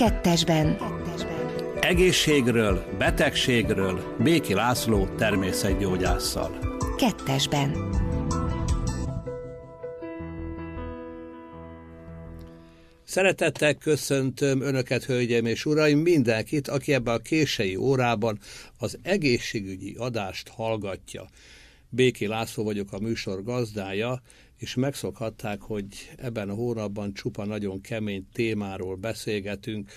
Kettesben. Egészségről, betegségről Béki László természetgyógyásszal. Kettesben. Szeretettel köszöntöm Önöket, hölgyeim és uraim, mindenkit, aki ebben a késői órában az egészségügyi adást hallgatja. Béki László vagyok, a műsor gazdája, és megszokhatták, hogy ebben a hónapban csupa nagyon kemény témáról beszélgetünk.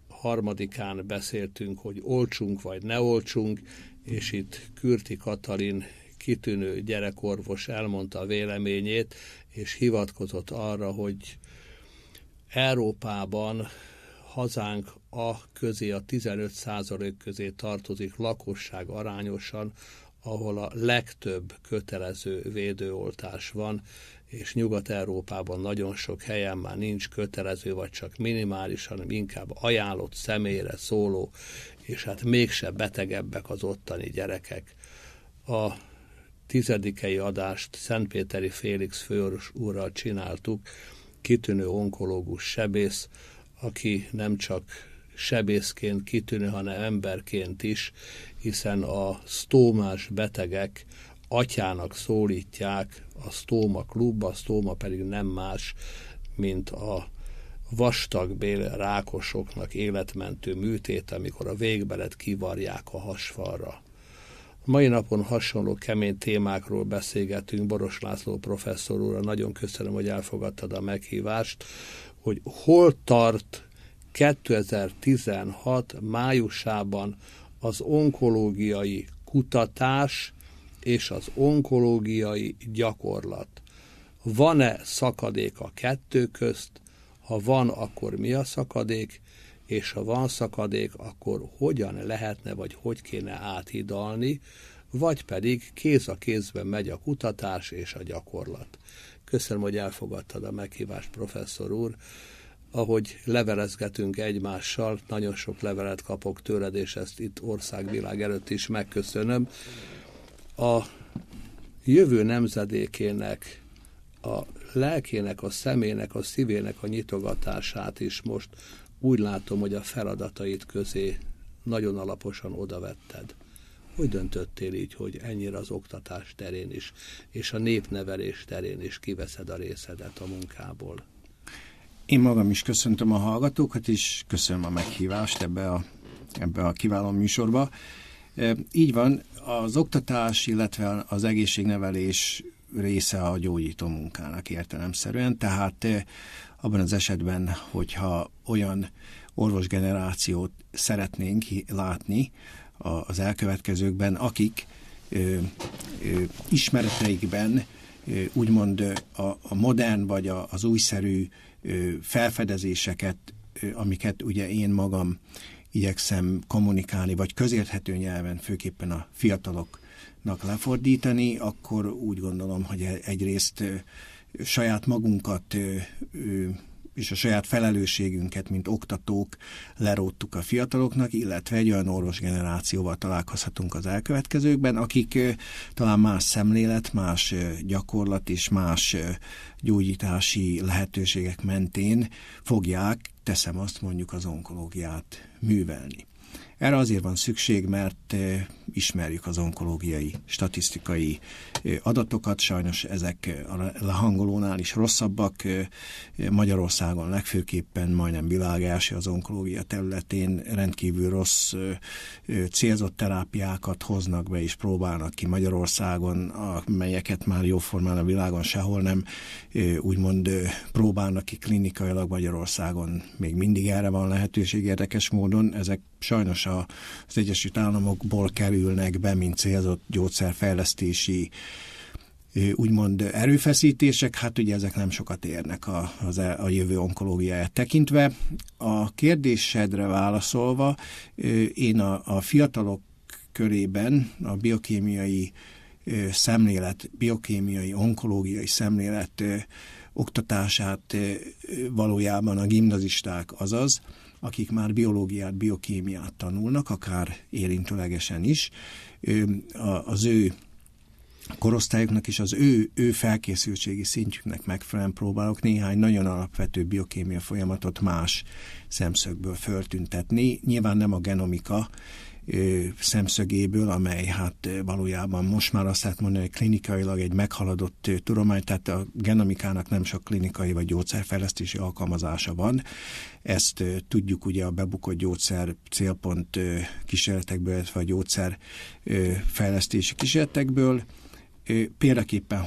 Harmadikán beszéltünk, hogy oltsunk vagy ne oltsunk, és itt Kürti Katalin kitűnő gyerekorvos elmondta a véleményét, és hivatkozott arra, hogy Európában hazánk közé, a 15% közé tartozik lakosság arányosan, ahol a legtöbb kötelező védőoltás van, és Nyugat-Európában nagyon sok helyen már nincs kötelező, vagy csak minimális, hanem inkább ajánlott személyre szóló, és hát mégse betegebbek az ottani gyerekek. A 10. adást Szentpéteri Félix főorvos úrral csináltuk, kitűnő onkológus sebész, aki nem csak sebészként kitűnő, hanem emberként is, hiszen a sztómás betegek atyának szólítják a sztóma klub, a sztóma pedig nem más, mint a vastagbél rákosoknak életmentő műtét, amikor a végbelet kivarják a hasfalra. Mai napon hasonló kemény témákról beszélgetünk Boros László professzor úrral. Nagyon köszönöm, hogy elfogadtad a meghívást, hogy hol tart 2016 májusában az onkológiai kutatás és az onkológiai gyakorlat. Van-e szakadék a kettő közt? Ha van, akkor mi a szakadék? És ha van szakadék, akkor hogyan lehetne, vagy hogy kéne áthidalni, vagy pedig kéz a kézben megy a kutatás és a gyakorlat. Köszönöm, hogy elfogadtad a meghívást, professzor úr. Ahogy levelezgetünk egymással, nagyon sok levelet kapok tőled, és ezt itt országvilág előtt is megköszönöm. A jövő nemzedékének, a lelkének, a szemének, a szívének a nyitogatását is most úgy látom, hogy a feladatait közé nagyon alaposan odavetted. Hogy döntöttél így, hogy ennyire az oktatás terén is, és a népnevelés terén is kiveszed a részedet a munkából? Én magam is köszöntöm a hallgatókat, és köszönöm a meghívást ebbe a kiváló műsorba. Így van, az oktatás, illetve az egészségnevelés része a gyógyító munkának értelemszerűen, tehát abban az esetben, hogyha olyan orvosgenerációt szeretnénk látni az elkövetkezőkben, akik ismereteikben úgymond a modern vagy az újszerű felfedezéseket, amiket ugye én magam igyekszem kommunikálni, vagy közérthető nyelven, főképpen a fiataloknak lefordítani, akkor úgy gondolom, hogy egyrészt saját magunkat és a saját felelősségünket, mint oktatók leróttuk a fiataloknak, illetve egy olyan orvosgenerációval találkozhatunk az elkövetkezőkben, akik talán más szemlélet, más gyakorlat és más gyógyítási lehetőségek mentén fogják, teszem azt, mondjuk az onkológiát művelni. Erre azért van szükség, mert ismerjük az onkológiai, statisztikai adatokat, sajnos ezek a lehangolónál is rosszabbak. Magyarországon legfőképpen majdnem világ első az onkológia területén rendkívül rossz célzott terápiákat hoznak be és próbálnak ki Magyarországon, amelyeket már jóformán a világon sehol nem úgymond próbálnak ki klinikailag. Magyarországon még mindig erre van lehetőség érdekes módon. Ezek sajnos az Egyesült Államokból kerülnek be, mint célzott gyógyszerfejlesztési úgymond erőfeszítések. Hát ugye ezek nem sokat érnek a jövő onkológiáját tekintve. A kérdésedre válaszolva, én a fiatalok körében a biokémiai szemlélet, biokémiai, onkológiai szemlélet oktatását valójában a gimnazisták, azaz akik már biológiát, biokémiát tanulnak, akár érintőlegesen is, az ő korosztályoknak is az ő felkészültségi szintjüknek megfelelően próbálok néhány nagyon alapvető biokémia folyamatot más szemszögből föltüntetni. Nyilván nem a genomika szemszögéből, amely hát valójában most már azt lehet mondani, hogy klinikailag egy meghaladott tudomány, tehát a genomikának nem sok klinikai vagy gyógyszerfejlesztési alkalmazása van. Ezt tudjuk ugye a bebukott gyógyszer célpont kísérletekből, illetve a gyógyszerfejlesztési kísérletekből. Példaképpen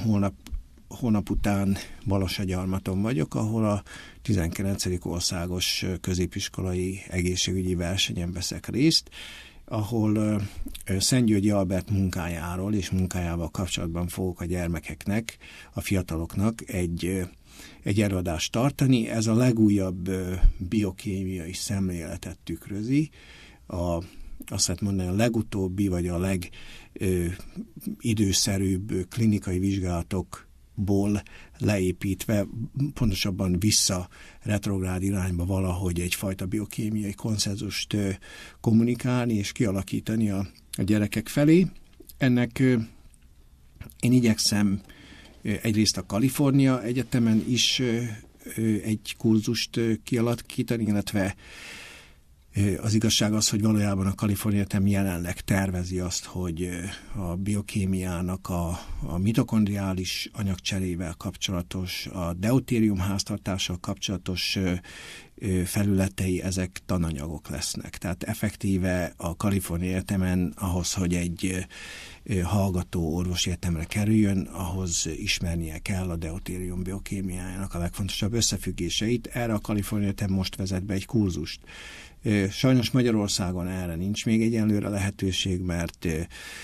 holnap után Balassagyarmaton vagyok, ahol a 19. országos középiskolai egészségügyi versenyen veszek részt, ahol Szentgyörgyi Albert munkájáról és munkájával kapcsolatban fogok a gyermekeknek, a fiataloknak egy előadást tartani. Ez a legújabb biokémiai szemléletet tükrözi, azt lehet mondani, a legutóbbi, vagy a legidőszerűbb klinikai vizsgálatokból leépítve, pontosabban vissza retrográd irányba valahogy egyfajta biokémiai konszenzust kommunikálni és kialakítani a gyerekek felé. Ennek én igyekszem egyrészt a Kalifornia Egyetemen is egy kurzust kialakítani, illetve az igazság az, hogy valójában a Kalifornia Egyetem jelenleg tervezi azt, hogy a biokémiának a mitokondriális anyagcserével kapcsolatos, a deutérium háztartással kapcsolatos felületei, ezek tananyagok lesznek. Tehát effektíve a Kalifornia Egyetemen ahhoz, hogy egy hallgató orvosi egyetemre kerüljön, ahhoz ismernie kell a deutérium biokémiájának a legfontosabb összefüggéseit. Erre a Kalifornia Egyetem most vezet be egy kurzust. Sajnos Magyarországon erre nincs még egyenlőre lehetőség, mert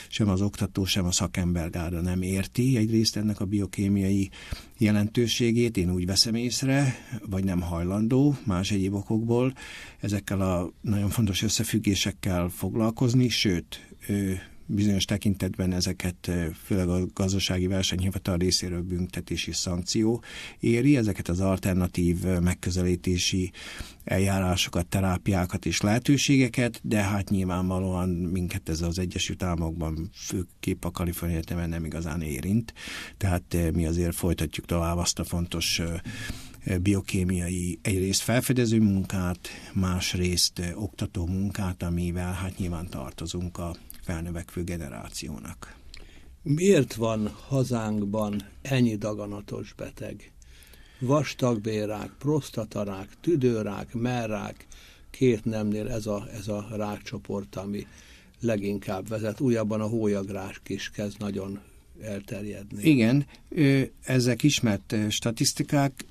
sem az oktató, sem a szakembergárda nem érti egyrészt ennek a biokémiai jelentőségét, én úgy veszem észre, vagy nem hajlandó más egyéb okokból ezekkel a nagyon fontos összefüggésekkel foglalkozni, sőt, bizonyos tekintetben ezeket főleg a gazdasági versenyhivatal részéről büntetési szankció éri, ezeket az alternatív megközelítési eljárásokat, terápiákat és lehetőségeket, de hát nyilvánvalóan minket ez az Egyesült Államokban, főképp a Kalifornia Egyetemen nem igazán érint, tehát mi azért folytatjuk tovább azt a fontos biokémiai egyrészt felfedező munkát, másrészt oktató munkát, amivel hát nyilván tartozunk a felnövekvő generációnak. Miért van hazánkban ennyi daganatos beteg? Vastagbélrák, prostatarák, tüdőrák, mellrák, két nemnél ez a rákcsoport, ami leginkább vezet. Újabban a hólyagrás is kezd nagyon elterjedni. Igen, ezek ismert statisztikák.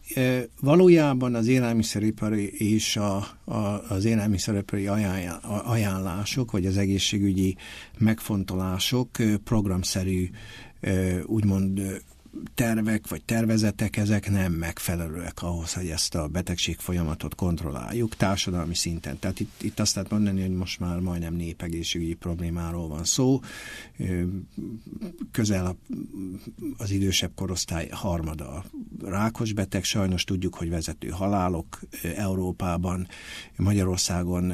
Valójában az élelmiszeripari és az élelmiszeripari ajánlások, vagy az egészségügyi megfontolások programszerű, úgymond tervek vagy tervezetek, ezek nem megfelelőek ahhoz, hogy ezt a betegség folyamatot kontrolláljuk társadalmi szinten. Tehát itt azt lehet mondani, hogy most már majdnem népegészségügyi problémáról van szó. Közel az idősebb korosztály harmada rákos beteg, sajnos tudjuk, hogy vezető halálok Európában, Magyarországon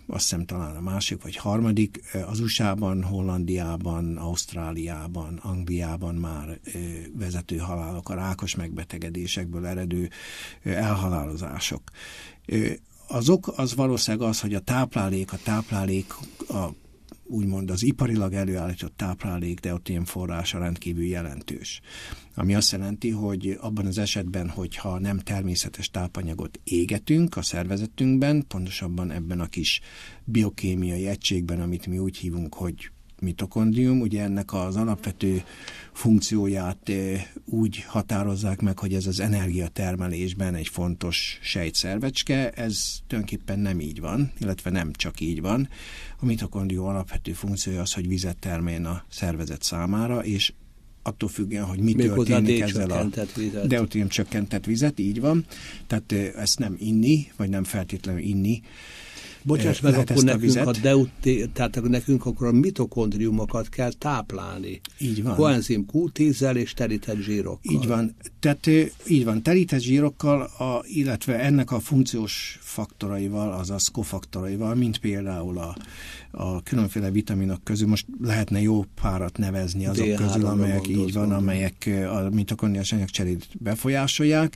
azt hiszem talán a másik vagy harmadik, az USA-ban, Hollandiában, Ausztráliában, Angliában már vezető halálok, a rákos megbetegedésekből eredő elhalálozások. Az ok az valószínűleg az, hogy a táplálék, úgymond az iparilag előállított táplálék deutérium forrása rendkívül jelentős. Ami azt jelenti, hogy abban az esetben, hogyha nem természetes tápanyagot égetünk a szervezetünkben, pontosabban ebben a kis biokémiai egységben, amit mi úgy hívunk, hogy mitokondrium, ugye ennek az alapvető funkcióját úgy határozzák meg, hogy ez az energiatermelésben egy fontos sejtszervecske, ez tulajdonképpen nem így van, illetve nem csak így van. A mitokondrium alapvető funkciója az, hogy vizet termeljen a szervezet számára, és attól függően, hogy mi történik ezzel a deutérium csökkentett vizet, így van. Tehát ezt nem inni, vagy nem feltétlenül inni Bocsáss meg, lehet akkor ezt tehát nekünk akkor a mitokondriumokat kell táplálni. Így van. Koenzim Q10-zel és terített zsírokkal. Így van. Tehát így van, terített zsírokkal, illetve ennek a funkciós faktoraival, azaz kofaktoraival, mint például a különféle vitaminok közül, most lehetne jó párat nevezni azok D3 közül, amelyek így van, amelyek a mitokondriás anyagcserét befolyásolják,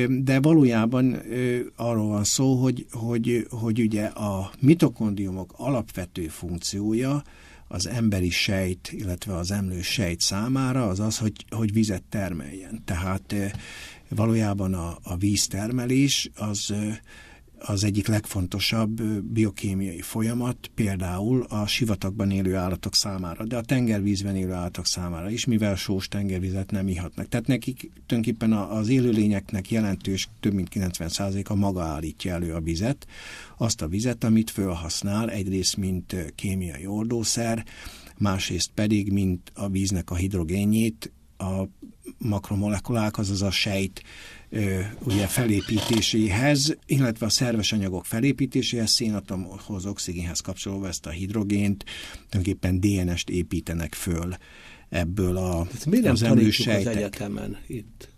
de valójában arról van szó, hogy ugye a mitokondriumok alapvető funkciója az emberi sejt, illetve az emlős sejt számára az, hogy vizet termeljen. Tehát valójában a víztermelés az egyik legfontosabb biokémiai folyamat, például a sivatagban élő állatok számára, de a tengervízben élő állatok számára is, mivel sós tengervizet nem ihatnak. Tehát nekik tulajdonképpen az élőlényeknek jelentős, több mint 90%-a maga állítja elő a vizet, azt a vizet, amit felhasznál egyrészt, mint kémiai oldószer, másrészt pedig, mint a víznek a hidrogénjét, a makromolekulák, azaz a sejt ugye felépítéséhez, illetve a szerves anyagok felépítéséhez, szénatomhoz, oxigénhez kapcsolva ezt a hidrogént, tulajdonképpen DNS-t építenek föl ebből az emlős sejtek. Az egyetemen itt?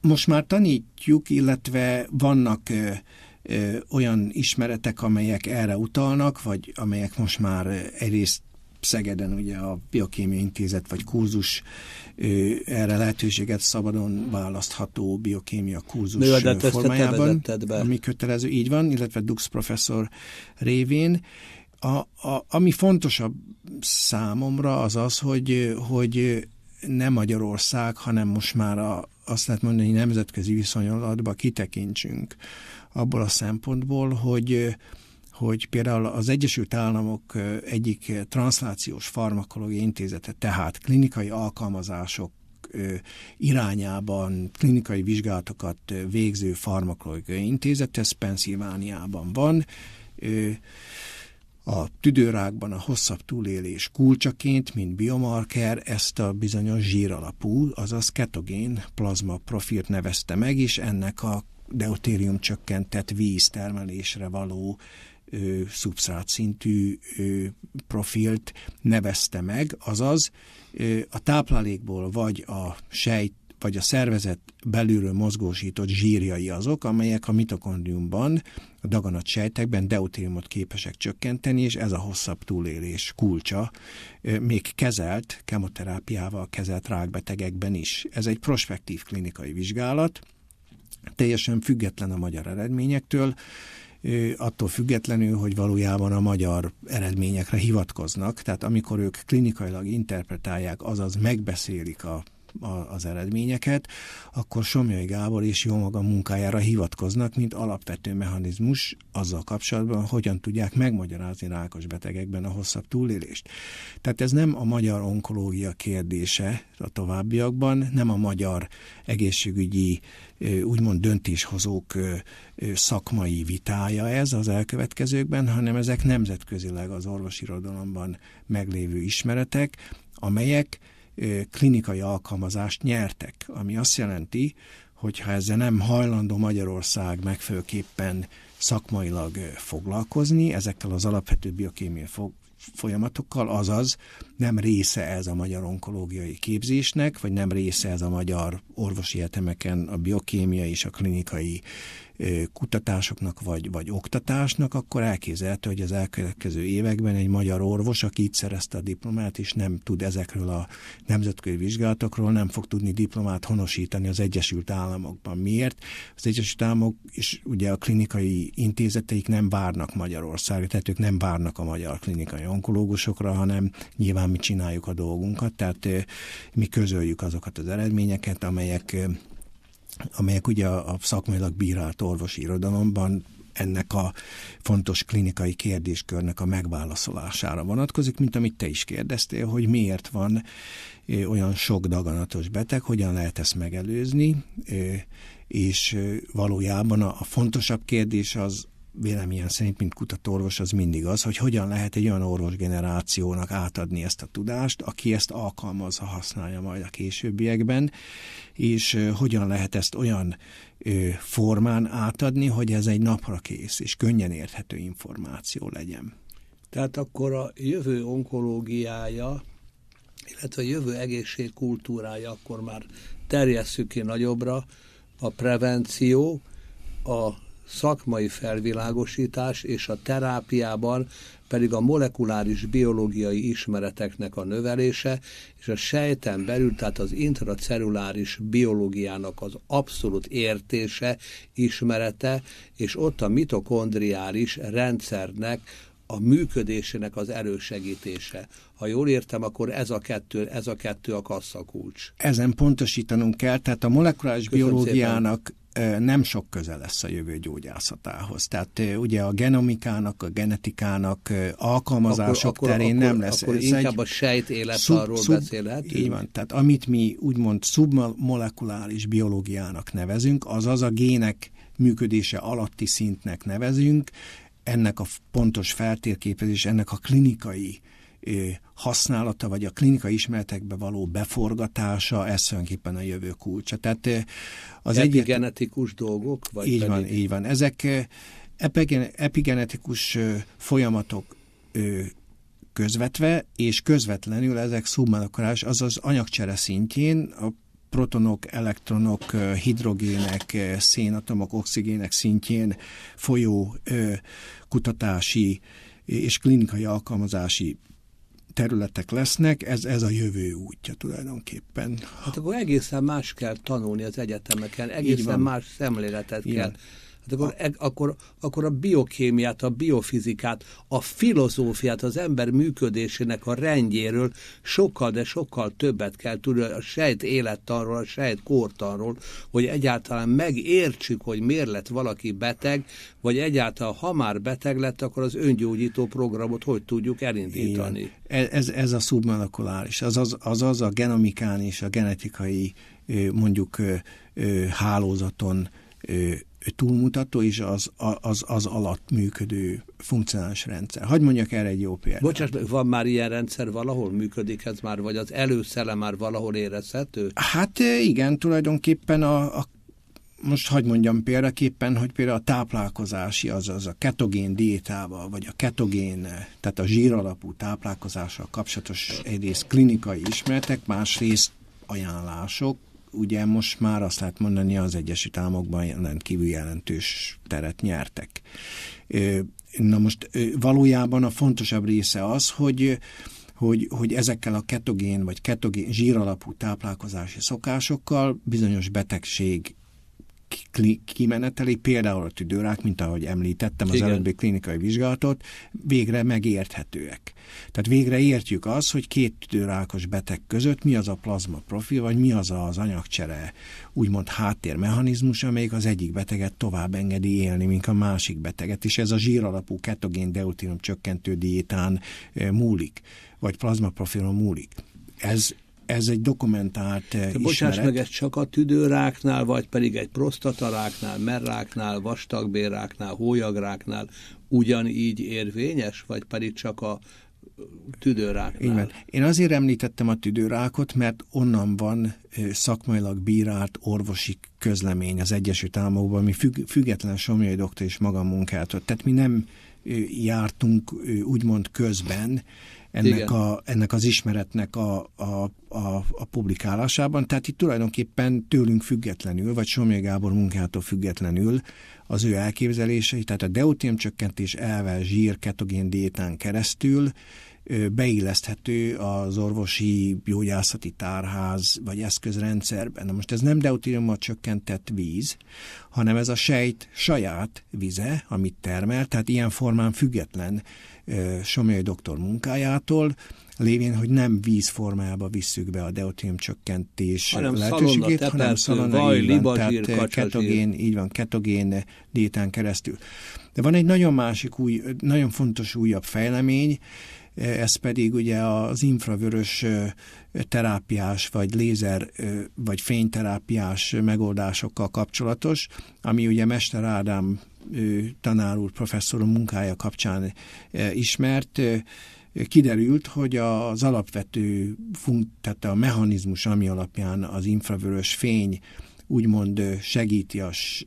Most már tanítjuk, illetve vannak olyan ismeretek, amelyek erre utalnak, vagy amelyek most már egyrészt Szegeden ugye a Biokémiai Intézet vagy kurzus erre lehetőséget szabadon választható biokémia kurzus formájában, ami kötelező, így van, illetve Dux professzor révén. Ami fontosabb számomra az, hogy nem Magyarország, hanem most már azt lehet mondani, hogy nemzetközi viszonylatba kitekintsünk abból a szempontból, hogy például az Egyesült Államok egyik transzlációs farmakológiai intézete, tehát klinikai alkalmazások irányában klinikai vizsgálatokat végző farmakológiai intézet, ez Pennsylvániában van. A tüdőrákban a hosszabb túlélés kulcsaként, mint biomarker, ezt a bizonyos zsíralapú, azaz ketogén plazma profilt nevezte meg, és ennek a deutérium csökkentett víztermelésre való szubsztrát szintű profilt nevezte meg, azaz a táplálékból vagy a sejt, vagy a szervezet belülről mozgósított zsírjai azok, amelyek a mitokondriumban, a daganatsejtekben deutériumot képesek csökkenteni, és ez a hosszabb túlélés kulcsa, még kezelt, kemoterápiával kezelt rákbetegekben is. Ez egy prospektív klinikai vizsgálat, teljesen független a magyar eredményektől, attól függetlenül, hogy valójában a magyar eredményekre hivatkoznak, tehát amikor ők klinikailag interpretálják, azaz megbeszélik az eredményeket, akkor Somlyai Gábor és jó maga munkájára hivatkoznak, mint alapvető mechanizmus azzal kapcsolatban, hogyan tudják megmagyarázni rákos betegekben a hosszabb túlélést. Tehát ez nem a magyar onkológia kérdése a továbbiakban, nem a magyar egészségügyi úgymond döntéshozók szakmai vitája ez az elkövetkezőkben, hanem ezek nemzetközileg az orvosirodalomban meglévő ismeretek, amelyek klinikai alkalmazást nyertek, ami azt jelenti, hogy ha ezzel nem hajlandó Magyarország megfelelőképpen szakmailag foglalkozni, ezekkel az alapvető biokémiai folyamatokkal, azaz nem része ez a magyar onkológiai képzésnek, vagy nem része ez a magyar orvosi egyetemeken a biokémia és a klinikai kutatásoknak vagy oktatásnak, akkor elképzelhető, hogy az elkövetkező években egy magyar orvos, aki itt szerezte a diplomát, és nem tud ezekről a nemzetközi vizsgálatokról, nem fog tudni diplomát honosítani az Egyesült Államokban. Miért? Az Egyesült Államok és ugye a klinikai intézeteik nem várnak Magyarországra, tehát ők nem várnak a magyar klinikai onkológusokra, hanem nyilván mi csináljuk a dolgunkat, tehát mi közöljük azokat az eredményeket, amelyek ugye a szakmailag bírált orvosi irodalomban ennek a fontos klinikai kérdéskörnek a megválaszolására vonatkozik, mint amit te is kérdeztél, hogy miért van olyan sok daganatos beteg, hogyan lehet ezt megelőzni, és valójában a fontosabb kérdés véleményem szerint, mint kutatóorvos, az mindig az, hogy hogyan lehet egy olyan orvosgenerációnak átadni ezt a tudást, aki ezt alkalmazza, használja majd a későbbiekben, és hogyan lehet ezt olyan formán átadni, hogy ez egy napra kész és könnyen érthető információ legyen. Tehát akkor a jövő onkológiája, illetve a jövő egészségkultúrája, akkor már terjesszük ki nagyobbra, a prevenció, a szakmai felvilágosítás és a terápiában pedig a molekuláris biológiai ismereteknek a növelése, és a sejten belül, tehát az intracelluláris biológiának az abszolút értése, ismerete, és ott a mitokondriális rendszernek a működésének az elősegítése. Ha jól értem, akkor ez a kettő a kasszakulcs. Ezen pontosítanunk kell, tehát a molekuláris biológiának nem sok köze lesz a jövő gyógyászatához. Tehát ugye a genomikának, a genetikának alkalmazások terén nem lesz. Akkor inkább a sejt életarról beszélhetünk? Így van. Tehát amit mi úgymond szubmolekuláris biológiának nevezünk, azaz a gének működése alatti szintnek nevezünk, ennek a pontos feltérképezés, ennek a klinikai használata, vagy a klinikai ismeretekbe való beforgatása, ez tulajdonképpen a jövő kulcsa. Tehát az epigenetikus dolgok? Vagy így van, így van. Ezek epigenetikus folyamatok közvetve, és közvetlenül ezek szubmolekuláris, azaz anyagcsere szintjén, a protonok, elektronok, hidrogének, szénatomok, oxigének szintjén folyó kutatási és klinikai alkalmazási területek lesznek, ez a jövő útja tulajdonképpen. Hát akkor egészen más kell tanulni az egyetemeken, egészen más szemléletet kell. Hát akkor a biokémiát, a biofizikát, a filozófiát, az ember működésének a rendjéről sokkal, de sokkal többet kell tudni a sejt élettanról, a sejt kórtanról, hogy egyáltalán megértsük, hogy miért lett valaki beteg, vagy egyáltalán, ha már beteg lett, akkor az öngyógyító programot hogy tudjuk elindítani. Ez a szubmolekuláris, azaz a genomikán és a genetikai mondjuk hálózaton túlmutató és az alatt működő funkcionális rendszer. Hadd mondjak erre egy jó példát. Bocsáss, van már ilyen rendszer valahol? Működik ez már? Vagy az előszele már valahol érezhető? Hát igen, tulajdonképpen most hadd mondjam példaképpen, hogy például a táplálkozási, azaz a ketogén diétával, vagy a ketogén, tehát a zsíralapú táplálkozással kapcsolatos egyrészt klinikai ismeretek, másrészt ajánlások, ugye most már azt lehet mondani, az Egyesült Államokban rendkívül jelentős teret nyertek. Na most valójában a fontosabb része az, hogy ezekkel a ketogén vagy zsíralapú táplálkozási szokásokkal bizonyos betegség kimeneteli, például a tüdőrák, mint ahogy említettem az előbbi klinikai vizsgálatot, végre megérthetőek. Tehát végre értjük azt, hogy két tüdőrákos beteg között mi az a plazma profil, vagy mi az az anyagcsere, úgymond háttérmechanizmus, amelyik az egyik beteget tovább engedi élni, mint a másik beteget, és ez a zsíralapú ketogén deutérium csökkentő diétán múlik, vagy plazma profilon múlik. Ez egy dokumentált ismeret. Bocsáss meg, ez csak a tüdőráknál, vagy pedig egy prostataráknál, merráknál, vastagbélráknál, hólyagráknál ugyanígy érvényes, vagy pedig csak a tüdőráknál? Igen. Én azért említettem a tüdőrákot, mert onnan van szakmailag bírált orvosi közlemény az Egyesült Államokban, mi független Somlyai doktor és magam munkától. Tehát mi nem jártunk úgymond közben ennek az ismeretnek a publikálásában. Tehát itt tulajdonképpen tőlünk függetlenül, vagy Somlyai Gábor munkától függetlenül az ő elképzelései, tehát a deutérium csökkentés elve zsír ketogén diétán keresztül beilleszthető az orvosi gyógyászati tárház vagy eszközrendszerben. Na most ez nem deutériummal csökkentett víz, hanem ez a sejt saját vize, amit termel, tehát ilyen formán független Somlyai doktor munkájától, lévén, hogy nem víz formájába visszük be a deutérium csökkentés lehetőségét, hanem szalonna, tehát ketogén diétán keresztül. De van egy nagyon fontos újabb fejlemény, ez pedig ugye az infravörös terápiás, vagy lézer, vagy fényterápiás megoldásokkal kapcsolatos, ami ugye Mester Ádám tanár úr, professzorom munkája kapcsán ismert, kiderült, hogy az alapvető tehát a mechanizmus, ami alapján az infravörös fény úgymond segíti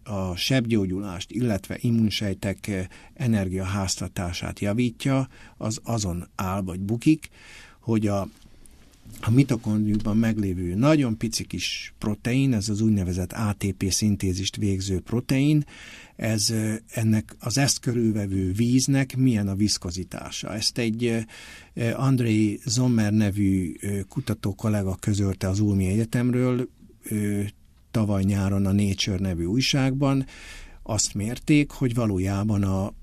a sebgyógyulást, illetve immunsejtek energiaháztartását javítja, az azon áll vagy bukik, hogy a mitokondriumban meglévő nagyon pici kis protein, ez az úgynevezett ATP szintézist végző protein, ennek az ezt körülvevő víznek milyen a viszkozitása. Ezt egy Andrei Sommer nevű kutató kollega közölte az Ulmi Egyetemről, tavaly nyáron a Nature nevű újságban. Azt mérték, hogy valójában a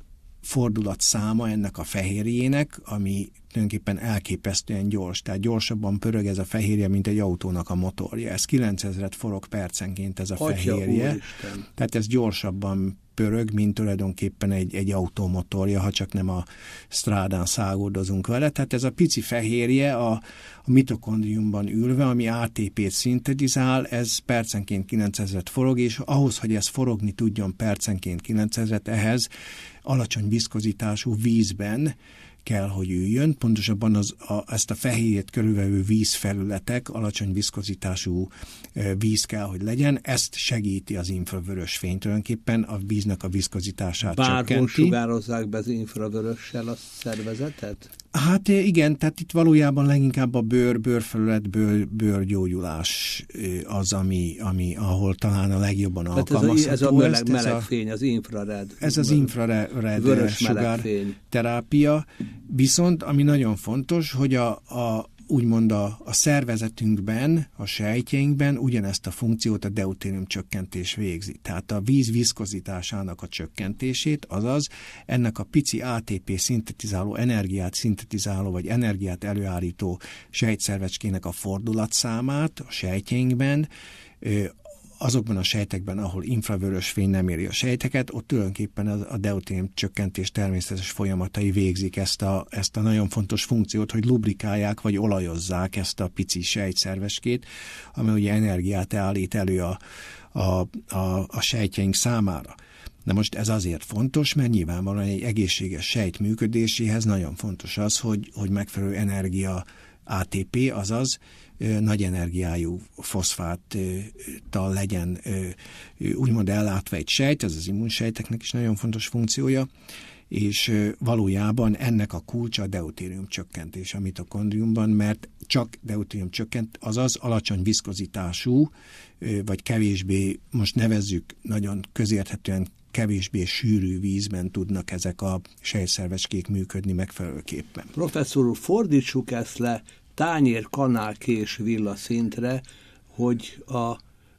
fordulat száma ennek a fehérjének, ami tulajdonképpen elképesztően gyors, tehát gyorsabban pörög ez a fehérje, mint egy autónak a motorja. Ez 9000 forog percenként ez a fehérje. Úristen. Tehát ez gyorsabban pörög, mint tulajdonképpen egy automotorja, ha csak nem a strádán száguldozunk vele. Tehát ez a pici fehérje a mitokondriumban ülve, ami ATP-t szintetizál, ez percenként 9000 forog, és ahhoz, hogy ez forogni tudjon percenként 9000, ehhez alacsony viszkozitású vízben kell, hogy üljön. Pontosabban ezt a fehérjét körülvevő vízfelületek, alacsony viszkozitású víz kell, hogy legyen. Ezt segíti az infravörös fény. Tulajdonképpen a víznek a viszkozitását csökkenti. Bárhol sugározzák be az infravörössel a szervezetet? Hát igen, tehát itt valójában leginkább a bőrfelület, bőrgyógyulás az, ahol talán a legjobban alkalmazható. Ez a meleg fény, az infrared. Ez az infrared sugárterápia. Viszont, ami nagyon fontos, hogy úgymond a szervezetünkben, a sejtjeinkben ugyanezt a funkciót a deutérium csökkentés végzi. Tehát a víz viszkozitásának a csökkentését, azaz ennek a pici ATP szintetizáló, energiát szintetizáló, vagy energiát előállító sejtszervecskének a fordulatszámát a sejtjeinkben, azokban a sejtekben, ahol infravörös fény nem éri a sejteket, ott tulajdonképpen a deutérium csökkentés természetes folyamatai végzik ezt a nagyon fontos funkciót, hogy lubrikálják vagy olajozzák ezt a pici sejtszervecskét, ami ugye energiát állít elő a sejtjeink számára. Na most ez azért fontos, mert nyilvánvalóan egy egészséges sejt működéséhez nagyon fontos az, hogy megfelelő energia ATP, azaz nagy energiájú foszfáttal legyen úgymond ellátva egy sejt, ez az immunsejteknek is nagyon fontos funkciója, és valójában ennek a kulcsa a deutérium csökkentés a mitokondriumban, mert csak deutérium csökkent, azaz alacsony viszkozitású, vagy kevésbé, most nevezzük nagyon közérthetően kevésbé sűrű vízben tudnak ezek a sejtszervecskék működni megfelelőképpen. Professzor úr, fordítsuk ezt le tányér, kanál, kés, villa szintre, hogy a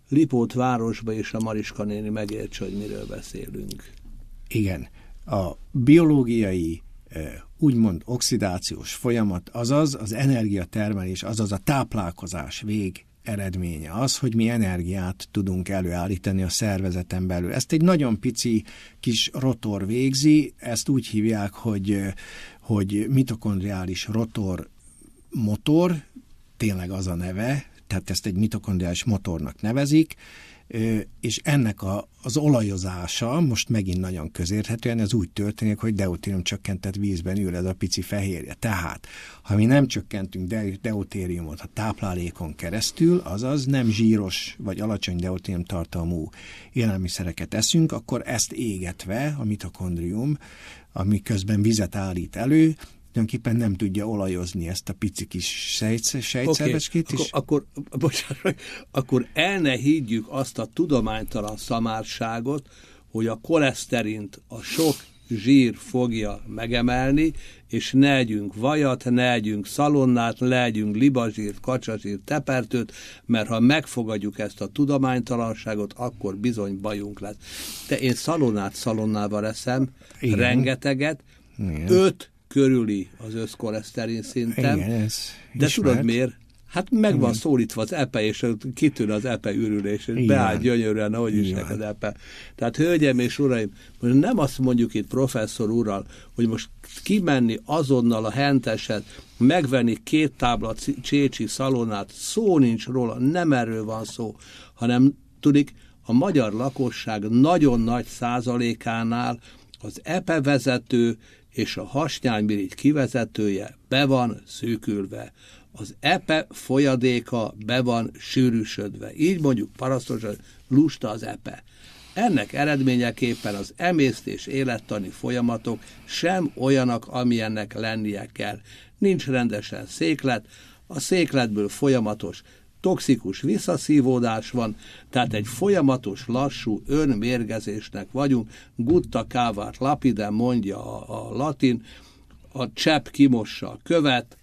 Lipót városba és a Mariska néni megértse, hogy miről beszélünk. Igen. A biológiai, úgymond oxidációs folyamat, azaz az energiatermelés, azaz a táplálkozás vég eredménye az, hogy mi energiát tudunk előállítani a szervezeten belül. Ezt egy nagyon pici kis rotor végzi, ezt úgy hívják, hogy mitokondriális rotor motor, tényleg az a neve, tehát ezt egy mitokondriális motornak nevezik, és ennek az olajozása most megint nagyon közérthetően, ez úgy történik, hogy deutérium csökkentett vízben ül ez a pici fehérje. Tehát, ha mi nem csökkentünk deutériumot a táplálékon keresztül, azaz nem zsíros vagy alacsony deutérium tartalmú élelmiszereket eszünk, akkor ezt égetve a mitokondrium, ami közben vizet állít elő, tulajdonképpen nem tudja olajozni ezt a pici kis sejtszervecskét is. Akkor el ne higgyük azt a tudománytalan szamárságot, hogy a koleszterint a sok zsír fogja megemelni, és ne együnk vajat, ne együnk szalonnát, ne együnk libazsírt, kacsazsírt, tepertőt, mert ha megfogadjuk ezt a tudománytalanságot, akkor bizony bajunk lesz. De én szalonnával eszem, igen, rengeteget, igen. 5 körüli az összkoleszterin szintem. Igen, de tudod miért? Hát meg van szólítva az epe, és kitűn az epe ürülés, és beáll gyönyörűen, ahogy is az epe. Tehát, hölgyeim és uraim, most nem azt mondjuk itt professzor úrral, hogy most kimenni azonnal a henteset, megvenni 2 tábla csécsi szalonnát, szó nincs róla, nem erről van szó, hanem tudik, a magyar lakosság nagyon nagy százalékánál az EPE vezető és a hasnyálmirigy kivezetője be van szűkülve. Az EPE folyadéka be van sűrűsödve. Így mondjuk parasztosan lusta az EPE. Ennek eredményeképpen az emésztés élettani folyamatok sem olyanak, amilyennek lennie kell. Nincs rendesen széklet, a székletből folyamatos toxikus visszaszívódás van, tehát egy folyamatos, lassú önmérgezésnek vagyunk. Gutta cavat lapidem, mondja a latin, a csepp kimossa a követ.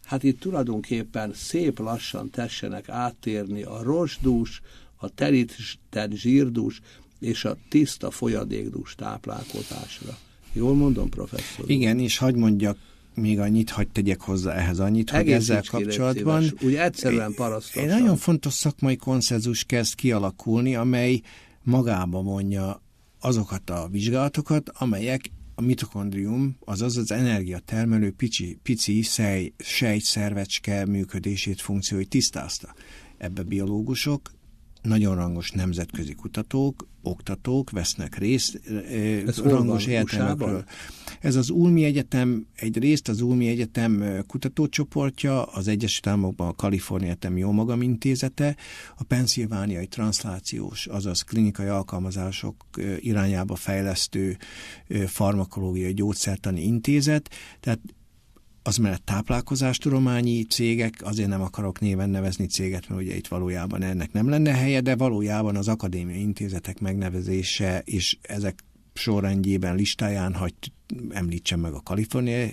Hát itt tulajdonképpen szép lassan tessenek áttérni a rozsdús, a terített zsírdús és a tiszta folyadékdús táplálkozásra. Jól mondom, professzor? Igen, és hadd mondjak még annyit, hadd tegyek hozzá ehhez annyit, hogy ezzel kapcsolatban úgy egyszerűen parasztosan. Egy nagyon fontos szakmai konszenzus kezd kialakulni, amely magába vonja azokat a vizsgálatokat, amelyek a mitokondrium, azaz az energiatermelő pici sejtszervecske működését, funkcióit tisztázta. Ebbe biológusok, nagyon rangos nemzetközi kutatók, oktatók vesznek részt rangos egyetemekről. Ez az Ulmi Egyetem, egyrészt az Ulmi Egyetem kutatócsoportja, az Egyesült Államokban a Kalifornia Egyetem Jómagam Intézete, a Pennsylvániai Transzlációs, azaz klinikai alkalmazások irányába fejlesztő farmakológiai gyógyszertani intézet, tehát az mellett táplálkozástudományi cégek, azért nem akarok néven nevezni céget, mert ugye itt valójában ennek nem lenne helye, de valójában az akadémiai intézetek megnevezése és ezek sorrendjében, listáján, hogy említsem meg a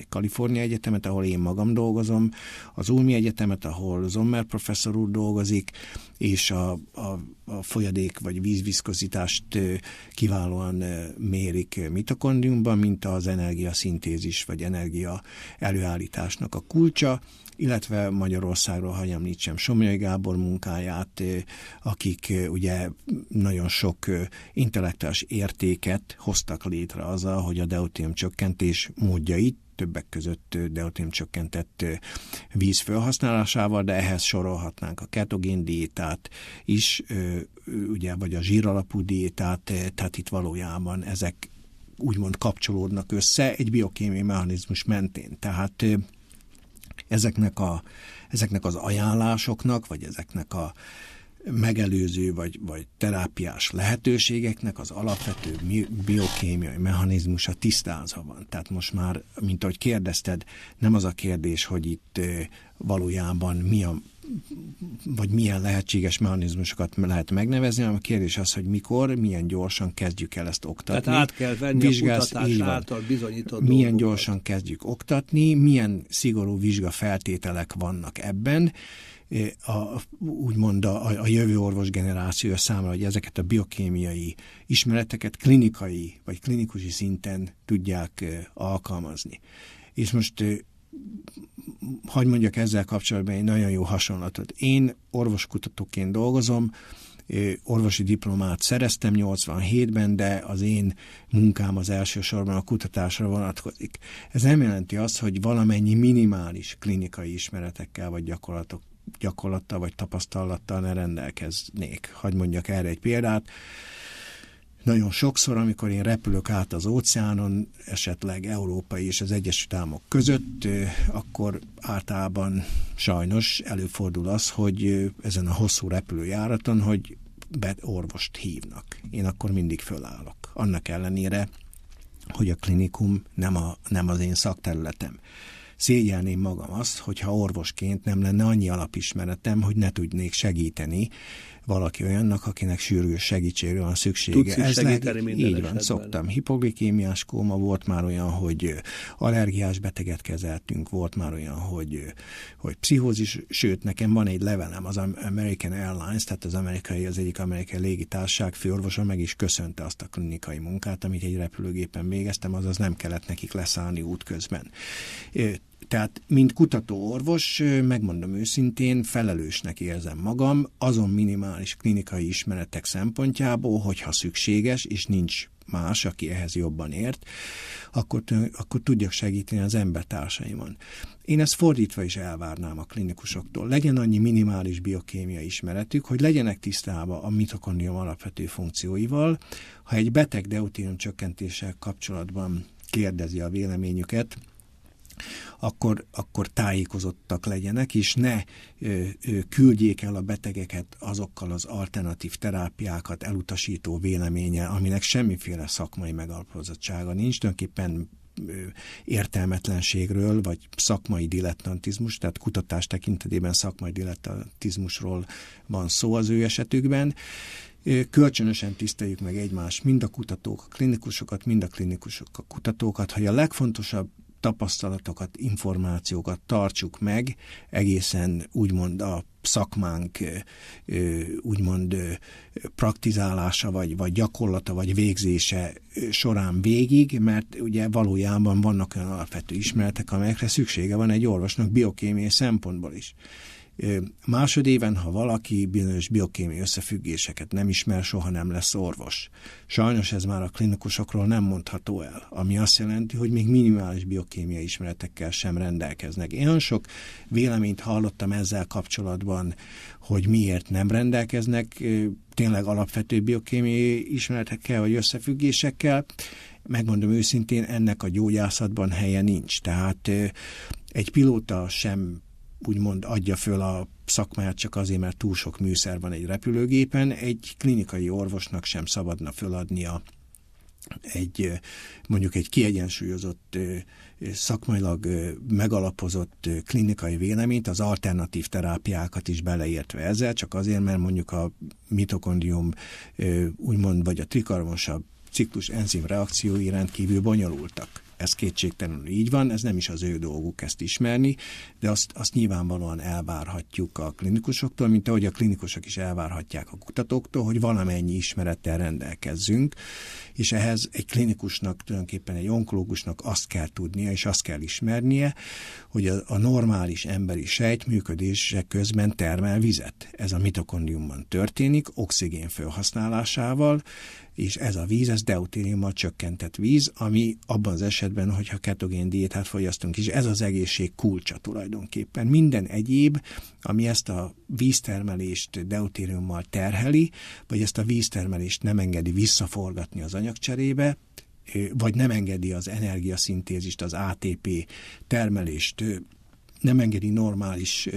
Kalifornia Egyetemet, ahol én magam dolgozom, az Ulmi Egyetemet, ahol Sommer professzor úr dolgozik, és a folyadék vagy vízviszkozitást kiválóan mérik mitokondriumban, mint az energiaszintézis vagy energia előállításnak a kulcsa, illetve Magyarországról, ha említsem, Somlyai Gábor munkáját, akik ugye nagyon sok intellektuális értéket hoztak létre azzal, hogy a deutérium csökkentés módjait, többek között deutérium csökkentett víz felhasználásával, de ehhez sorolhatnánk a ketogén diétát is, ugye, vagy a zsíralapú diétát, tehát itt valójában ezek úgymond kapcsolódnak össze egy biokémiai mechanizmus mentén. Tehát ezeknek az ajánlásoknak, vagy ezeknek a megelőző vagy terápiás lehetőségeknek az alapvető biokémiai mechanizmusa tisztázva van. Tehát most már, mint ahogy kérdezted, nem az a kérdés, hogy itt valójában milyen lehetséges mechanizmusokat lehet megnevezni, hanem a kérdés az, hogy mikor, milyen gyorsan kezdjük el ezt oktatni. Tehát át kell venni a kutatás által bizonyított milyen dolgokat. gyorsan kezdjük oktatni, milyen szigorú vizsgafeltételek vannak ebben, úgymond a jövő orvos generáció számára, hogy ezeket a biokémiai ismereteket klinikai vagy klinikusi szinten tudják alkalmazni. És most hadd mondjak ezzel kapcsolatban egy nagyon jó hasonlatot. Én orvoskutatóként dolgozom, orvosi diplomát szereztem 87-ben, de az én munkám az elsősorban a kutatásra vonatkozik. Ez nem jelenti azt, hogy valamennyi minimális klinikai ismeretekkel vagy gyakorlattal vagy tapasztalattal ne rendelkeznék. Hadd mondjak erre egy példát. Nagyon sokszor, amikor én repülök át az óceánon, esetleg Európa és az Egyesült Államok között, akkor általában sajnos előfordul az, hogy ezen a hosszú repülőjáraton, hogy orvost hívnak. Én akkor mindig fölállok. Annak ellenére, hogy a klinikum nem az én szakterületem. Szégyelném magam azt, hogyha orvosként nem lenne annyi alapismeretem, hogy ne tudnék segíteni valaki olyannak, akinek sürgős segítségre van szüksége. Tudsz segíteni minden így van, esetben. szoktam. Hipoglikémiás kóma, volt már olyan, hogy allergiás beteget kezeltünk, volt már olyan, hogy pszichózis, sőt, nekem van egy levelem, az American Airlines, tehát az egyik amerikai légitársaság főorvosa meg is köszönte azt a klinikai munkát, amit egy repülőgépen végeztem, azaz nem kellett nekik leszállni útközben. Tehát, mint kutatóorvos, megmondom őszintén, felelősnek érzem magam azon minimális klinikai ismeretek szempontjából, hogyha szükséges, és nincs más, aki ehhez jobban ért, akkor tudjak segíteni az embertársaimon. Én ezt fordítva is elvárnám a klinikusoktól. Legyen annyi minimális biokémiai ismeretük, hogy legyenek tisztában a mitokondrium alapvető funkcióival. Ha egy beteg deutérium csökkentéssel kapcsolatban kérdezi a véleményüket, akkor tájékozottak legyenek, és ne küldjék el a betegeket azokkal az alternatív terápiákat elutasító véleménye, aminek semmiféle szakmai megalapozottsága nincs, tulajdonképpen értelmetlenségről, vagy szakmai dilettantizmus, tehát kutatás tekintetében szakmai dilettantizmusról van szó az ő esetükben. Kölcsönösen tiszteljük meg egymást, mind a kutatók, a klinikusokat, mind a klinikusok a kutatókat, hogy a legfontosabb tapasztalatokat, információkat tartsuk meg egészen úgymond a szakmánk úgymond praktizálása, vagy gyakorlata, vagy végzése során végig, mert ugye valójában vannak olyan alapvető ismeretek, amelyekre szüksége van egy orvosnak biokémiai szempontból is. Másodéven, ha valaki bizonyos biokémiai összefüggéseket nem ismer, soha nem lesz orvos. Sajnos ez már a klinikusokról nem mondható el, ami azt jelenti, hogy még minimális biokémiai ismeretekkel sem rendelkeznek. Én sok véleményt hallottam ezzel kapcsolatban, hogy miért nem rendelkeznek tényleg alapvető biokémiai ismeretekkel vagy összefüggésekkel. Megmondom őszintén, ennek a gyógyászatban helye nincs. Tehát egy pilóta sem úgymond adja föl a szakmáját csak azért, mert túl sok műszer van egy repülőgépen, egy klinikai orvosnak sem szabadna föladnia mondjuk egy kiegyensúlyozott, szakmailag megalapozott klinikai véleményt, az alternatív terápiákat is beleértve ezzel, csak azért, mert mondjuk a mitokondrium úgymond, vagy a trikarbonsav ciklus enzim reakciói rendkívül bonyolultak. Ez kétségtelenül így van, ez nem is az ő dolguk ezt ismerni, de azt nyilvánvalóan elvárhatjuk a klinikusoktól, mint ahogy a klinikusok is elvárhatják a kutatóktól, hogy valamennyi ismerettel rendelkezzünk, és ehhez egy klinikusnak, tulajdonképpen egy onkológusnak azt kell tudnia, és azt kell ismernie, hogy a normális emberi sejt működése közben termel vizet. Ez a mitokondriumban történik, oxigén felhasználásával, és ez a víz, ez deutériummal csökkentett víz, ami abban az esetben, hogyha ketogén diétát fogyasztunk is, ez az egészség kulcsa tulajdonképpen. Minden egyéb, ami ezt a víztermelést deutériummal terheli, vagy ezt a víztermelést nem engedi visszaforgatni az anyagcserébe, vagy nem engedi az energiaszintézist, az ATP termelést, nem engedi normális,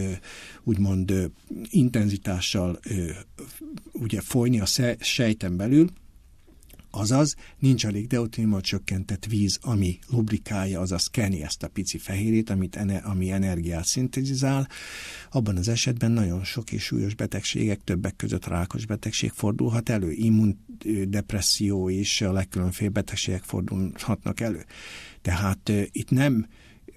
úgymond intenzitással ugye folyni a sejten belül, azaz nincs elég deutériummal csökkentett víz, ami lubrikálja, azaz keni ezt a pici fehérjét, ami energiát szintetizál. Abban az esetben nagyon sok és súlyos betegségek, többek között rákos betegség fordulhat elő, immundepresszió és a legkülönféle betegségek fordulhatnak elő. Tehát itt nem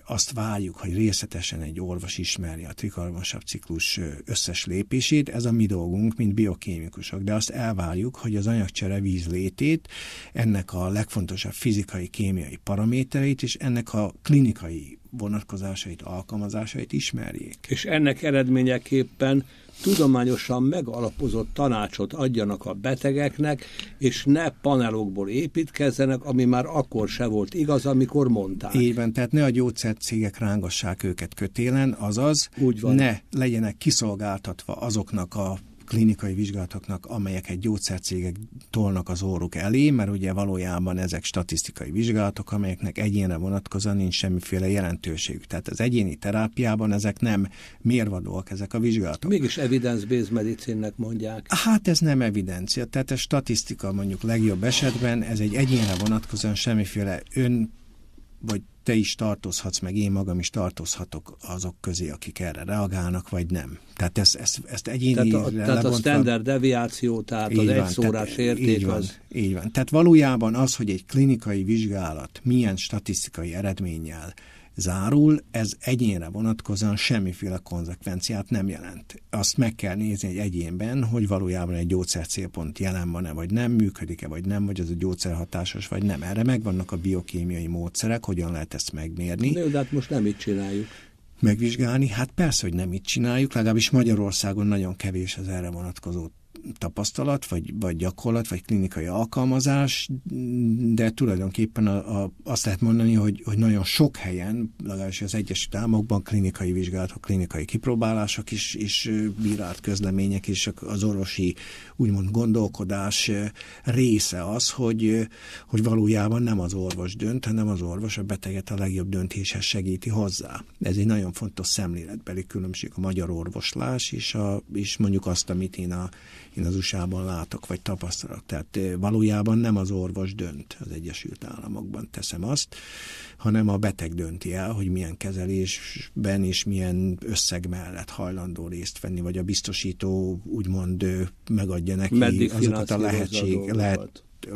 azt várjuk, hogy részletesen egy orvos ismeri a trikarbonsav ciklus összes lépését, ez a mi dolgunk, mint biokémikusok, de azt elvárjuk, hogy az anyagcsere vízlétét, ennek a legfontosabb fizikai, kémiai paramétereit, és ennek a klinikai vonatkozásait, alkalmazásait ismerjék. És ennek eredményeképpen tudományosan megalapozott tanácsot adjanak a betegeknek, és ne panelokból építkezzenek, ami már akkor se volt igaz, amikor mondták. Így van, tehát ne a gyógyszercégek rángassák őket kötélen, azaz ne legyenek kiszolgáltatva azoknak a klinikai vizsgálatoknak, amelyeket gyógyszercégek tolnak az orruk elé, mert ugye valójában ezek statisztikai vizsgálatok, amelyeknek egyénre vonatkozóan nincs semmiféle jelentőségük. Tehát az egyéni terápiában ezek nem mérvadóak, ezek a vizsgálatok. Mégis evidence-based medicinnek mondják. Hát ez nem evidencia, tehát a statisztika mondjuk legjobb esetben, ez egy egyénre vonatkozóan semmiféle vagy te is tartozhatsz, meg én magam is tartozhatok azok közé, akik erre reagálnak, vagy nem. Tehát ezt egyéni tehát a standard deviáció, tehát az egyszórás érték az... Így van. Tehát valójában az, hogy egy klinikai vizsgálat milyen statisztikai eredménnyel zárul, ez egyénre vonatkozóan semmiféle konzekvenciát nem jelent. Azt meg kell nézni egy egyénben, hogy valójában egy gyógyszer célpont jelen van-e, vagy nem, működik-e, vagy nem, vagy az a gyógyszer hatásos, vagy nem. Erre megvannak a biokémiai módszerek, hogyan lehet ezt megmérni. De hát most nem így csináljuk. Megvizsgálni? Hát persze, hogy nem így csináljuk, legalábbis Magyarországon nagyon kevés az erre vonatkozó tapasztalat, vagy gyakorlat, vagy klinikai alkalmazás, de tulajdonképpen azt lehet mondani, hogy nagyon sok helyen, legalábbis az Egyesült Államokban klinikai vizsgálatok, klinikai kipróbálások és bírált közlemények és az orvosi úgymond gondolkodás része az, hogy valójában nem az orvos dönt, hanem az orvos a beteget a legjobb döntéshez segíti hozzá. Ez egy nagyon fontos szemléletbeli különbség a magyar orvoslás és mondjuk azt, amit én az USA-ban látok, vagy tapasztalok. Tehát valójában nem az orvos dönt az Egyesült Államokban, teszem azt, hanem a beteg dönti el, hogy milyen kezelésben és milyen összeg mellett hajlandó részt venni, vagy a biztosító úgymond megadja neki azokat a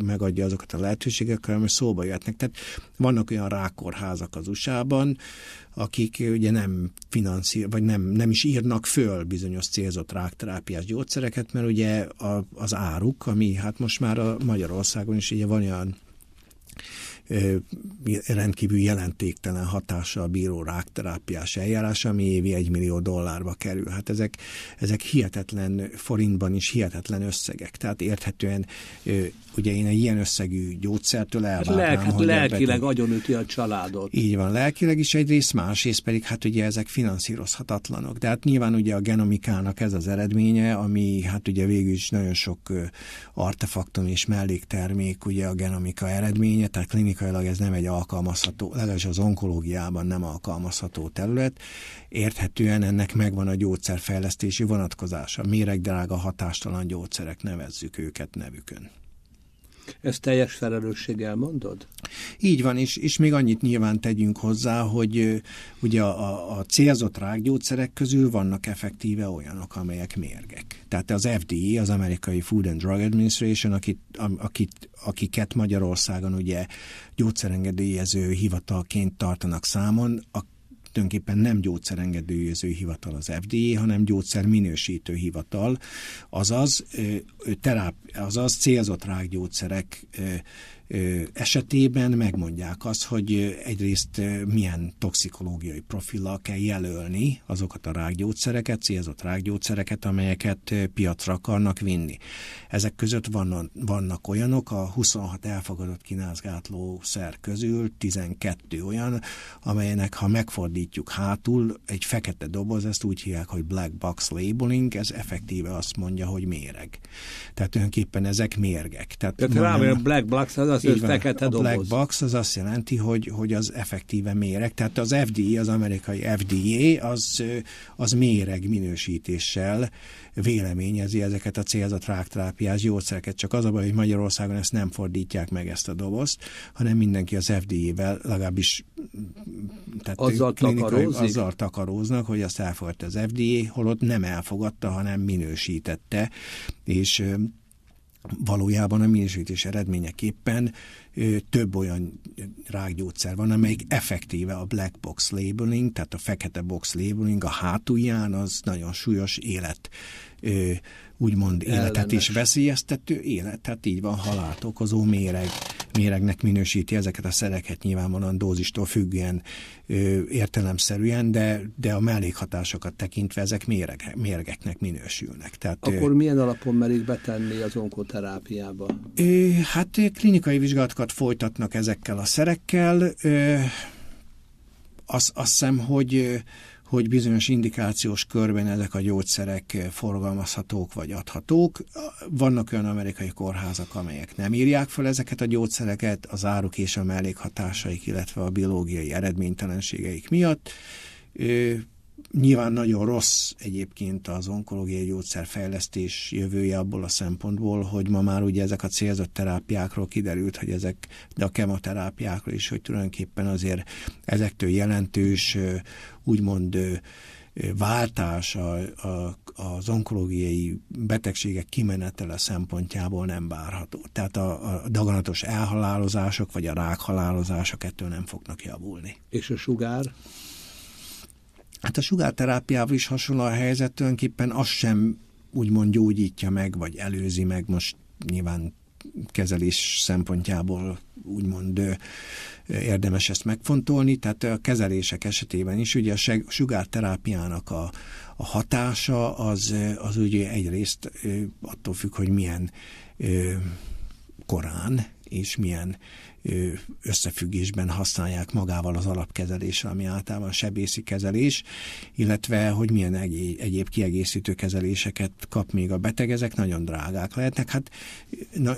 megadja azokat a lehetőségekkel, ami szóba jöhetnek. Tehát vannak olyan rákkórházak az USA-ban, akik ugye nem vagy nem is írnak föl bizonyos célzott rákterápiás gyógyszereket, mert ugye az áruk, ami hát most már a Magyarországon is ugye van olyan rendkívül jelentéktelen hatással bíró rákterápiás eljárás, ami évi $1 millió kerül. Hát ezek hihetetlen forintban is hihetetlen összegek. Tehát érthetően ugye én egy ilyen összegű gyógyszertől elvárnám, hogy lelkileg agyonüti a családot. Így van, lelkileg is egyrészt, másrészt pedig hát ugye ezek finanszírozhatatlanok. De hát nyilván ugye a genomikának ez az eredménye, ami hát ugye végül is nagyon sok artefaktum és melléktermék ugye a genomika eredménye, tehát klinikailag ez nem egy alkalmazható, legalábbis az onkológiában nem alkalmazható terület. Érthetően ennek megvan a gyógyszerfejlesztési vonatkozása. Méregdrága hatástalan gyógyszerek, nevezzük őket nevükön. Ezt teljes felelősséggel mondod? Így van, és még annyit nyilván tegyünk hozzá, hogy ugye a célzott rákgyógyszerek közül vannak effektíve olyanok, amelyek mérgek. Tehát az FDA, az Amerikai Food and Drug Administration, akiket Magyarországon ugye gyógyszerengedélyező hivatalként tartanak számon, tulajdonképpen nem gyógyszerengedélyező hivatal az FDA, hanem gyógyszerminősítő hivatal, azaz célzott rákgyógyszerek esetében megmondják azt, hogy egyrészt milyen toxikológiai profillal kell jelölni azokat a rákgyógyszereket, célzott rákgyógyszereket, amelyeket piacra akarnak vinni. Ezek között vannak olyanok, a 26 elfogadott kínázgátló szer közül 12 olyan, amelynek ha megfordítjuk hátul, egy fekete doboz, ezt úgy hívják, hogy black box labeling, ez effektíve azt mondja, hogy méreg. Tehát tulajdonképpen ezek mérgek. Tehát a black box az fekete doboz. A black box az azt jelenti, hogy az effektíve méreg. Tehát az FDA, az amerikai FDA, az méreg minősítéssel véleményezi ezeket a célzott rákterápiás gyógyszereket. Csak az a baj, hogy Magyarországon ezt nem fordítják meg ezt a dobozt, hanem mindenki az FDA-vel legalábbis azzal takaróznak, hogy azt elfogadta az FDA, holott nem elfogadta, hanem minősítette, és valójában a minősítés eredményeképpen több olyan rákgyógyszer van, amelyik effektíve a black box labeling, tehát a fekete box labeling a hátulján az nagyon súlyos úgymond életet is veszélyeztető tehát így van, halált okozó méregnek minősíti ezeket a szereket, nyilvánvalóan dózistól függően értelemszerűen, de a mellékhatásokat tekintve ezek mérgeknek minősülnek. Tehát, akkor milyen alapon merik betenni az onkoterápiába? Hát klinikai vizsgálatokat folytatnak ezekkel a szerekkel. Azt hiszem, hogy bizonyos indikációs körben ezek a gyógyszerek forgalmazhatók vagy adhatók. Vannak olyan amerikai kórházak, amelyek nem írják fel ezeket a gyógyszereket az áruk és a mellékhatásaik, illetve a biológiai eredménytelenségeik miatt. Nyilván nagyon rossz egyébként az onkológiai gyógyszerfejlesztés jövője abból a szempontból, hogy ma már ugye ezek a célzott terápiákról kiderült, hogy de a kemoterápiákról is, hogy tulajdonképpen azért ezektől jelentős úgymond váltás az onkológiai betegségek kimenetele szempontjából nem várható. Tehát a daganatos elhalálozások vagy a rákhalálozások ettől nem fognak javulni. És a sugár? Hát a sugárterápiával is hasonló a helyzet, tulajdonképpen azt sem úgymond gyógyítja meg, vagy előzi meg, most nyilván kezelés szempontjából úgymond érdemes ezt megfontolni, tehát a kezelések esetében is ugye a sugárterápiának a hatása az ugye egyrészt attól függ, hogy milyen korán és milyen összefüggésben használják magával az alapkezeléssel, ami általában sebészi kezelés, illetve hogy milyen egyéb kiegészítő kezeléseket kap még a beteg, ezek nagyon drágák lehetnek. Hát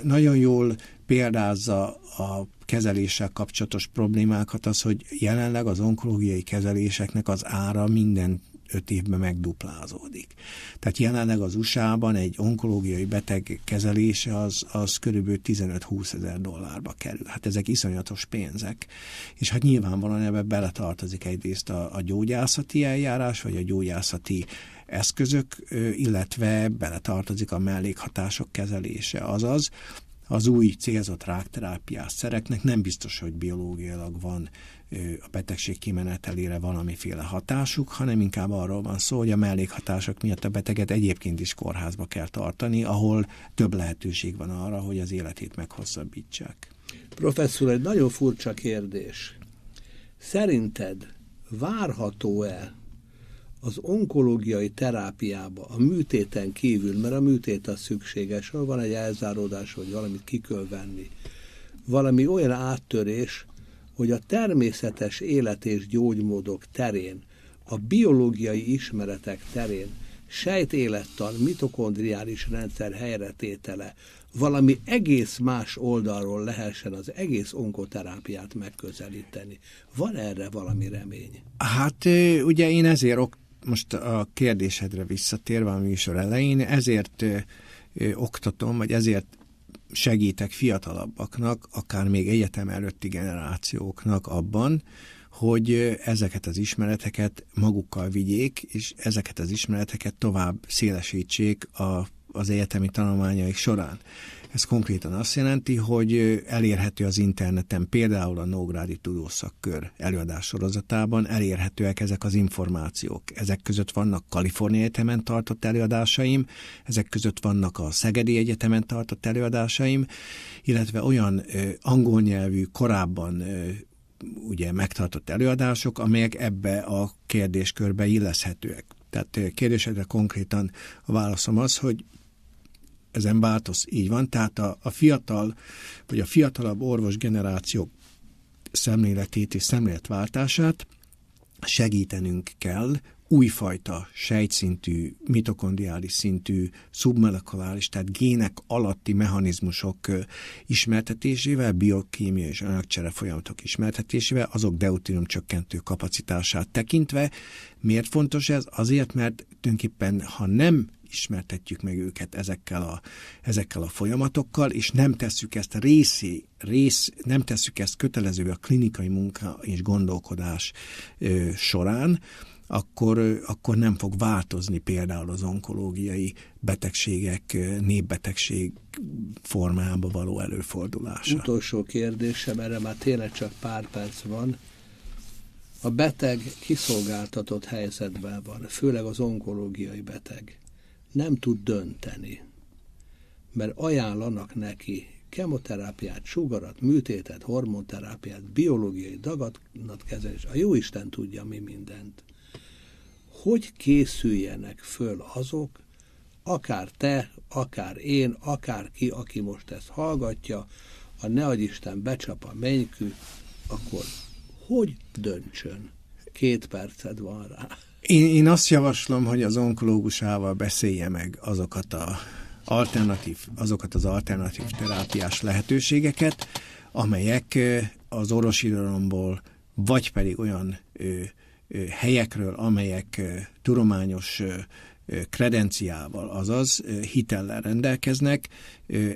nagyon jól példázza a kezeléssel kapcsolatos problémákat az, hogy jelenleg az onkológiai kezeléseknek az ára minden 5 évben megduplázódik. Tehát jelenleg az USA-ban egy onkológiai beteg kezelése az körülbelül 15-20 ezer dollárba kerül. Hát ezek iszonyatos pénzek. És hát nyilvánvalóan ebbe beletartozik egyrészt a gyógyászati eljárás, vagy a gyógyászati eszközök, illetve beletartozik a mellékhatások kezelése. Azaz, az új célzott rákterápiás szereknek nem biztos, hogy biológiailag van a betegség kimenetelére valamiféle hatásuk, hanem inkább arról van szó, hogy a mellékhatások miatt a beteget egyébként is kórházba kell tartani, ahol több lehetőség van arra, hogy az életét meghosszabbítsák. Professzor, egy nagyon furcsa kérdés. Szerinted várható-e az onkológiai terápiába, a műtéten kívül, mert a műtét az szükséges, van egy elzáródás, hogy valamit ki kell venni, valami olyan áttörés, hogy a természetes élet és gyógymódok terén, a biológiai ismeretek terén, sejtélettan, mitokondriális rendszer helyretétele, valami egész más oldalról lehessen az egész onkoterápiát megközelíteni. Van erre valami remény? Hát ugye én ezért most a kérdésedre visszatérve a műsor elején, ezért oktatom, vagy ezért segítek fiatalabbaknak, akár még egyetem előtti generációknak abban, hogy ezeket az ismereteket magukkal vigyék, és ezeket az ismereteket tovább szélesítsék az egyetemi tanulmányaik során. Ez konkrétan azt jelenti, hogy elérhető az interneten, például a Nógrádi Tudószakkör előadás sorozatában elérhetőek ezek az információk. Ezek között vannak Kalifornia Egyetemen tartott előadásaim, ezek között vannak a Szegedi Egyetemen tartott előadásaim, illetve olyan angol nyelvű, korábban ugye megtartott előadások, amelyek ebbe a kérdéskörbe illeszhetőek. Tehát kérdésedre konkrétan a válaszom az, hogy ezen változ, így van, tehát a fiatal, vagy a fiatalabb orvos generációk szemléletét és szemléletváltását segítenünk kell újfajta sejtszintű, mitokondriális szintű, szubmolekuláris, tehát gének alatti mechanizmusok ismertetésével, biokémiai és anyagcsere folyamatok ismertetésével, azok deutérium csökkentő kapacitását tekintve. Miért fontos ez? Azért, mert tulajdonképpen, ha nem ismertetjük meg őket ezekkel a folyamatokkal, és nem tesszük ezt nem tesszük ezt kötelezővé a klinikai munka és gondolkodás során, akkor nem fog változni például az onkológiai betegségek, népbetegség formába való előfordulása. Utolsó kérdésem, erre már tényleg csak pár perc van. A beteg kiszolgáltatott helyzetben van, főleg az onkológiai beteg. Nem tud dönteni, mert ajánlanak neki kemoterápiát, sugarat, műtétet, hormonterápiát, biológiai daganatkezelést, a jóisten tudja mi mindent. Hogy készüljenek föl azok, akár te, akár én, akár ki, aki most ezt hallgatja, ha ne adj Isten becsap a mennykű, akkor hogy döntsön? 2 perced van rá. Én azt javaslom, hogy az onkológusával beszélje meg azokat az alternatív terápiás lehetőségeket, amelyek az orvosirodalomból, vagy pedig olyan helyekről, amelyek tudományos kredenciával, azaz hitellel rendelkeznek,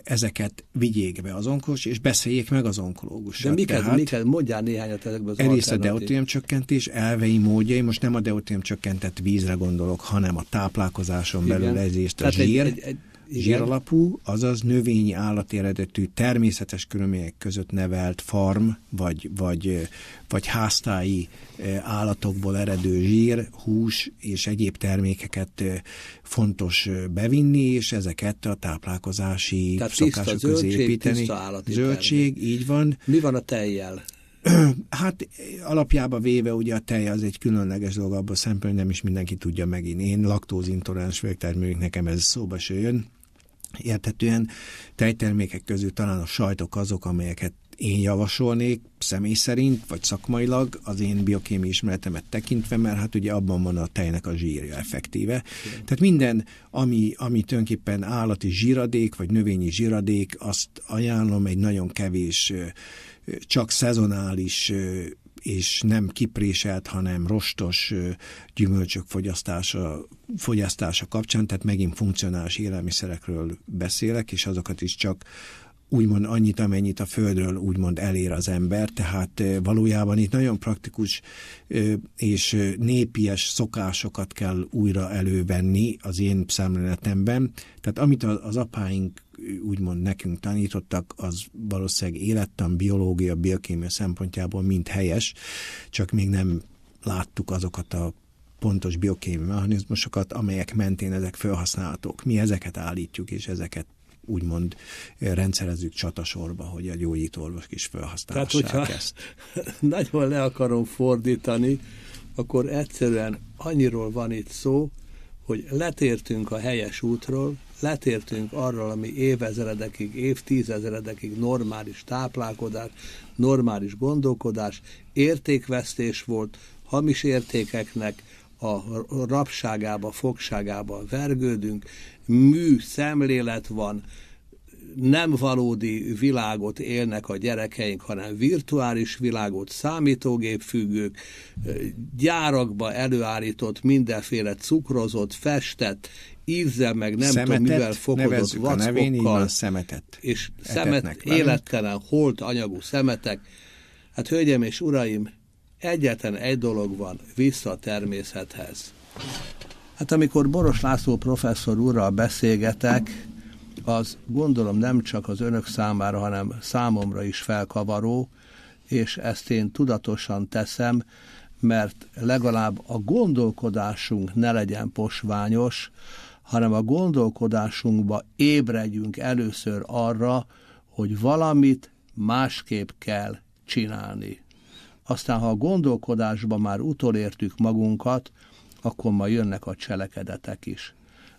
ezeket vigyék be az onkológus, és beszéljék meg az onkológussal. De miket mondjál néhányat ezekben az egyrészt a deutérium csökkentés elvei módjai, most nem a deutérium csökkentett vízre gondolok, hanem a táplálkozáson belül ezért a zsír. zsíralapú, azaz növényi, állati eredetű, természetes körülmények között nevelt farm, vagy háztáji állatokból eredő zsír, hús és egyéb termékeket fontos bevinni, és ezeket a táplálkozási szokások közé építeni. Zöldség, így van. Mi van a tejjel? Hát alapjába véve ugye a tej az egy különleges dolog abban a szempontból, hogy nem is mindenki tudja megint. Én laktózintoleráns vagyok, tehát mondjuk nekem ez szóba se jön. Érthetően tejtermékek közül talán a sajtok azok, amelyeket én javasolnék személy szerint, vagy szakmailag az én biokémiai ismeretemet tekintve, mert hát ugye abban van a tejnek a zsírja effektíve. Tehát minden, ami tulajdonképpen állati zsíradék, vagy növényi zsíradék, azt ajánlom egy nagyon kevés, csak szezonális és nem kipréselt, hanem rostos gyümölcsök fogyasztása kapcsán, tehát megint funkcionális élelmiszerekről beszélek, és azokat is csak úgymond annyit, amennyit a földről úgymond elér az ember, tehát valójában itt nagyon praktikus és népies szokásokat kell újra elővenni az én szemléletemben. Tehát amit az apáink úgymond nekünk tanítottak, az valószínűleg élettan, biológia, biokémia szempontjából mind helyes, csak még nem láttuk azokat a pontos biokémiai mechanizmusokat, amelyek mentén ezek felhasználhatók. Mi ezeket állítjuk, és ezeket úgymond rendszerezzük csatasorba, hogy a gyógyítóorvos is felhasználhassák ezt. Tehát, hogyha nagyon le akarom fordítani, akkor egyszerűen annyiról van itt szó, hogy letértünk a helyes útról, letértünk arról, ami évezredekig, évtizedekig normális táplálkozás, normális gondolkodás, értékvesztés volt, hamis értékeknek a rabságába, fogságába vergődünk, mű szemlélet van, nem valódi világot élnek a gyerekeink, hanem virtuális világot, számítógépfüggők, gyárakba előállított mindenféle cukrozott, festett, ízzel meg nem tudom mivel fokozott vackokkal, és élettelen, holt anyagú szemetek. Hát hölgyeim és uraim, egyetlen egy dolog van, vissza a természethez. Hát amikor Boros László professzor úrral beszélgetek, az gondolom nem csak az önök számára, hanem számomra is felkavaró, és ezt én tudatosan teszem, mert legalább a gondolkodásunk ne legyen posványos, hanem a gondolkodásunkba ébredjünk először arra, hogy valamit másképp kell csinálni. Aztán, ha a gondolkodásban már utolértük magunkat, akkor ma jönnek a cselekedetek is.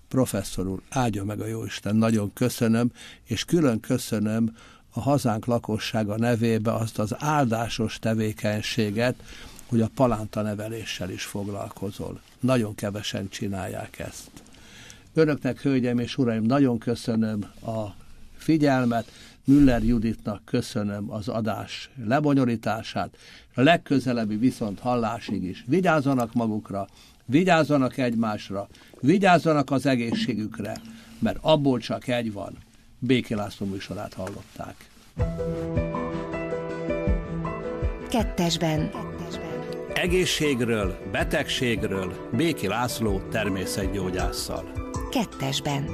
Professzor úr, áldja meg a Jóisten, nagyon köszönöm, és külön köszönöm a hazánk lakossága nevébe azt az áldásos tevékenységet, hogy a palántaneveléssel is foglalkozol. Nagyon kevesen csinálják ezt. Önöknek, hölgyeim és uraim, nagyon köszönöm a figyelmet, Müller Juditnak köszönöm az adás lebonyolítását, a legközelebbi viszont hallásig is. Vigyázzanak magukra, vigyázzanak egymásra, vigyázzanak az egészségükre, mert abból csak egy van. Béki László műsorát hallották. Kettesben. Egészségről, betegségről Béki László természetgyógyásszal. Kettesben.